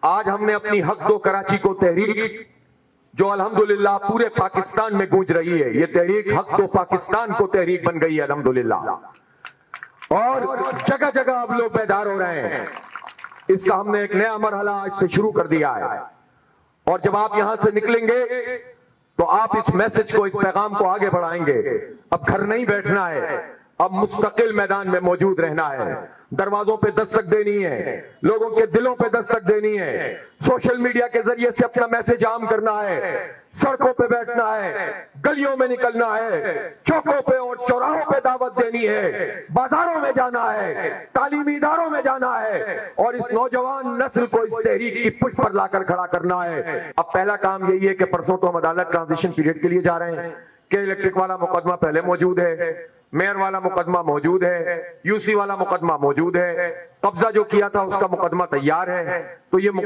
آج ہم نے اپنی حق دو کراچی کو تحریک جو الحمدللہ پورے پاکستان میں گونج رہی ہے، یہ تحریک حق دو پاکستان کو تحریک بن گئی ہے الحمدللہ، اور جگہ جگہ اب لوگ بیدار ہو رہے ہیں۔ اس کا ہم نے ایک نیا مرحلہ آج سے شروع کر دیا ہے، اور جب آپ یہاں سے نکلیں گے تو آپ اس میسج کو، اس پیغام کو آگے بڑھائیں گے۔ اب گھر نہیں بیٹھنا ہے، اب مستقل میدان میں موجود رہنا ہے، دروازوں پہ دستک دینی ہے، لوگوں کے دلوں پہ دستک دینی ہے، سوشل میڈیا کے ذریعے سے اپنا میسج عام کرنا ہے، سڑکوں پہ بیٹھنا ہے، گلیوں میں نکلنا ہے، چوکوں پہ اور چوراہوں پہ دعوت دینی ہے، بازاروں میں جانا ہے، تعلیمی اداروں میں جانا ہے، اور اس نوجوان نسل کو اس تحریک کی پشت پر لا کر کھڑا کرنا ہے۔ اب پہلا کام یہی ہے کہ پرسوں تو ہم عدالت ٹرانزیشن پیریڈ کے لیے جا رہے ہیں کہ الیکٹرک والا مقدمہ پہلے موجود ہے، میئر والا مقدمہ موجود ہے، یو سی والا مقدمہ موجود ہے، قبضہ جو کیا تھا اس کا مقدمہ تیار ہے، تو یہ مقدمہ